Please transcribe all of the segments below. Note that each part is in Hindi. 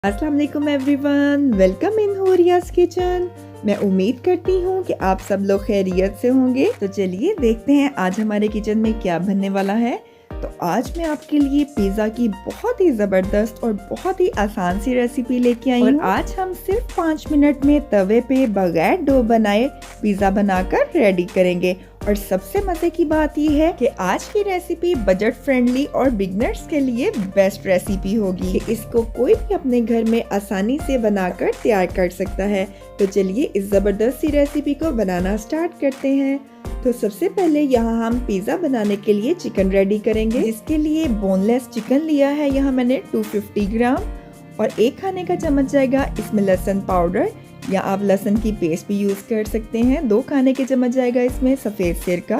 अस्सलाम वालेकुम एवरीवन, वेलकम इन हुरियास किचन। मैं उम्मीद करती हूँ कि आप सब लोग खैरियत से होंगे। तो चलिए देखते हैं आज हमारे किचन में क्या बनने वाला है। तो आज मैं आपके लिए पिज़्ज़ा की बहुत ही ज़बरदस्त और बहुत ही आसान सी रेसिपी लेके आई हूँ। आज हम सिर्फ 5 मिनट में तवे पे बगैर डो बनाए पिज़्ज़ा बनाकर रेडी करेंगे। और सबसे मज़े की बात यह है कि आज की रेसिपी बजट फ्रेंडली और बिगनर्स के लिए बेस्ट रेसिपी होगी कि इसको कोई भी अपने घर में आसानी से बनाकर तैयार कर सकता है। तो चलिए इस ज़बरदस्त सी रेसिपी को बनाना स्टार्ट करते हैं। तो सबसे पहले यहाँ हम पिज़्ज़ा बनाने के लिए चिकन रेडी करेंगे, जिसके लिए बोनलेस चिकन लिया है यहाँ मैंने 250 ग्राम। और 1 खाने का चम्मच जाएगा इसमें लहसुन पाउडर, या आप लहसुन की पेस्ट भी यूज़ कर सकते हैं। 2 खाने के चम्मच जाएगा इसमें सफ़ेद सिरका,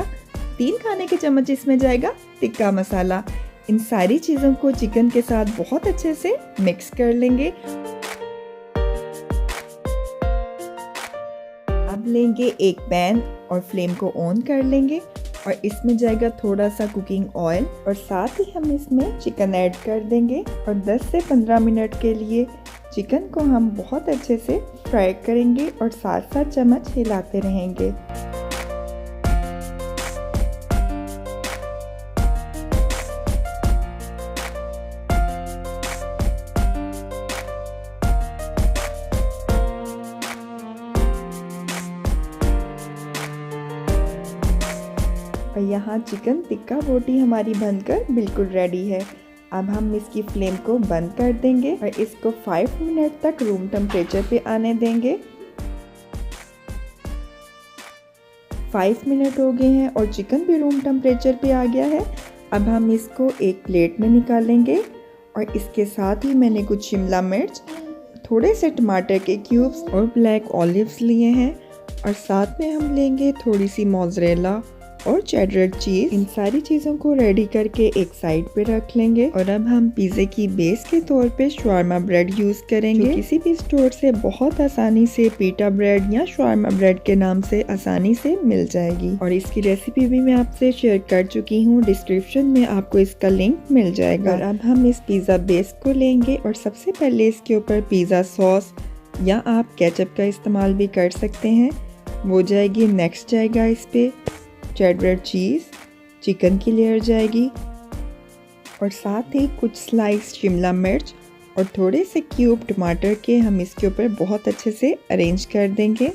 3 खाने के चम्मच इसमें जाएगा टिक्का मसाला। इन सारी चीज़ों को चिकन के साथ बहुत अच्छे से मिक्स कर लेंगे। अब लेंगे एक पैन और फ्लेम को ऑन कर लेंगे और इसमें जाएगा थोड़ा सा कुकिंग ऑयल और साथ ही हम इसमें चिकन ऐड कर देंगे और 10 से 15 मिनट के लिए चिकन को हम बहुत अच्छे से फ्राई करेंगे और साथ साथ चम्मच हिलाते रहेंगे। और यहाँ चिकन टिक्का बोटी हमारी बनकर बिल्कुल रेडी है। अब हम इसकी फ्लेम को बंद कर देंगे और इसको 5 मिनट तक रूम टेम्परेचर पे आने देंगे। 5 मिनट हो गए हैं और चिकन भी रूम टेम्परेचर पे आ गया है। अब हम इसको एक प्लेट में निकालेंगे और इसके साथ ही मैंने कुछ शिमला मिर्च, थोड़े से टमाटर के क्यूब्स और ब्लैक ऑलिव्स लिए हैं और साथ में हम लेंगे थोड़ी सी मोज़रेला और चेडर चीज़। इन सारी चीज़ों को रेडी करके एक साइड पे रख लेंगे। और अब हम पिज़्ज़े की बेस के तौर पे शवारमा ब्रेड यूज़ करेंगे, जो किसी भी स्टोर से बहुत आसानी से पीटा ब्रेड या शवारमा ब्रेड के नाम से आसानी से मिल जाएगी। और इसकी रेसिपी भी मैं आपसे शेयर कर चुकी हूँ, डिस्क्रिप्शन में आपको इसका लिंक मिल जाएगा। और अब हम इस पिज़्ज़ा बेस को लेंगे और सबसे पहले इसके ऊपर पिज़्ज़ा सॉस या आप केचप का इस्तेमाल भी कर सकते हैं, वो जाएगी। नेक्स्ट जाएगा इस पे चेडर चीज़, चिकन की लेयर जाएगी और साथ ही कुछ स्लाइस शिमला मिर्च और थोड़े से क्यूब टमाटर के हम इसके ऊपर बहुत अच्छे से अरेंज कर देंगे।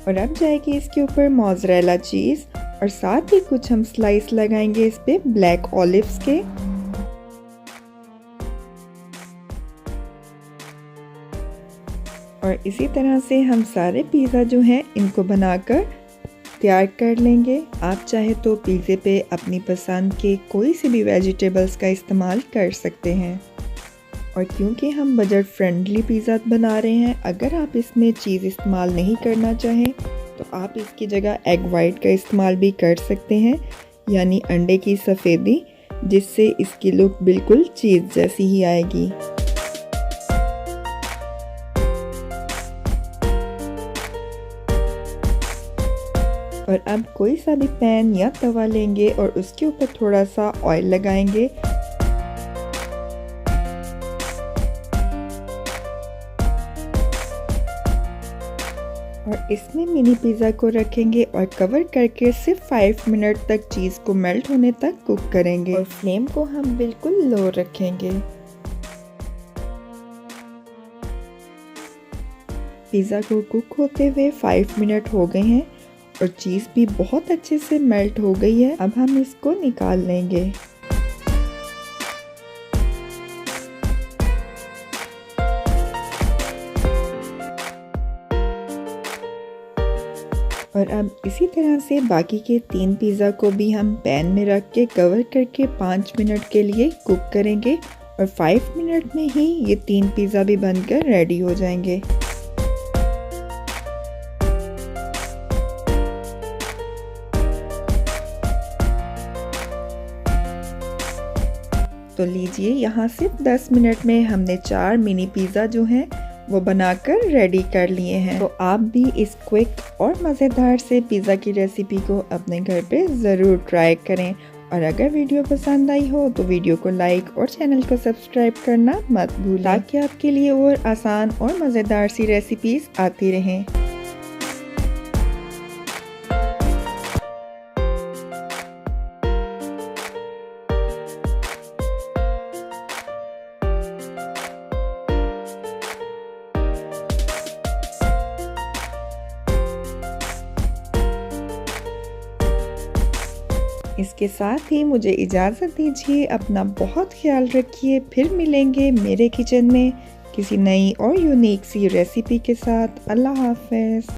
और अब जाएगी इसके ऊपर मोज़रेला चीज़ और साथ ही कुछ हम स्लाइस लगाएंगे इस पे ब्लैक ऑलिव्स के। और इसी तरह से हम सारे पिज़्ज़ा जो हैं इनको बनाकर तैयार कर लेंगे। आप चाहे तो पिज़्ज़े पे अपनी पसंद के कोई से भी वेजिटेबल्स का इस्तेमाल कर सकते हैं। और क्योंकि हम बजट फ्रेंडली पिज़्ज़ा बना रहे हैं, अगर आप इसमें चीज़ इस्तेमाल नहीं करना चाहें तो आप इसकी जगह एग वाइट का इस्तेमाल भी कर सकते हैं, यानी अंडे की सफ़ेदी, जिससे इसकी लुक बिल्कुल चीज़ जैसी ही आएगी। और अब कोई सा भी पैन या तवा लेंगे और उसके ऊपर थोड़ा सा ऑयल लगाएंगे और इसमें मिनी पिज़्ज़ा को रखेंगे और कवर करके सिर्फ 5 मिनट तक चीज़ को मेल्ट होने तक कुक करेंगे और फ्लेम को हम बिल्कुल लो रखेंगे। पिज़्ज़ा को कुक होते हुए 5 मिनट हो गए हैं और चीज़ भी बहुत अच्छे से मेल्ट हो गई है। अब हम इसको निकाल लेंगे। और अब इसी तरह से बाकी के 3 पिज़्ज़ा को भी हम पैन में रख के कवर करके 5 मिनट के लिए कुक करेंगे और 5 मिनट में ही ये 3 पिज़्ज़ा भी बनकर रेडी हो जाएंगे। तो लीजिए, यहाँ से 10 मिनट में हमने 4 मिनी पिज़्ज़ा जो हैं वो बनाकर रेडी कर लिए हैं। तो आप भी इस क्विक और मज़ेदार से पिज़्ज़ा की रेसिपी को अपने घर पे ज़रूर ट्राई करें। और अगर वीडियो पसंद आई हो तो वीडियो को लाइक और चैनल को सब्सक्राइब करना मत भूलें, ताकि आपके लिए और आसान और मज़ेदार सी रेसिपीज़ आती रहें। इसके साथ ही मुझे इजाज़त दीजिए। अपना बहुत ख्याल रखिए। फिर मिलेंगे मेरे किचन में किसी नई और यूनिक सी रेसिपी के साथ। अल्लाह हाफ़िज़।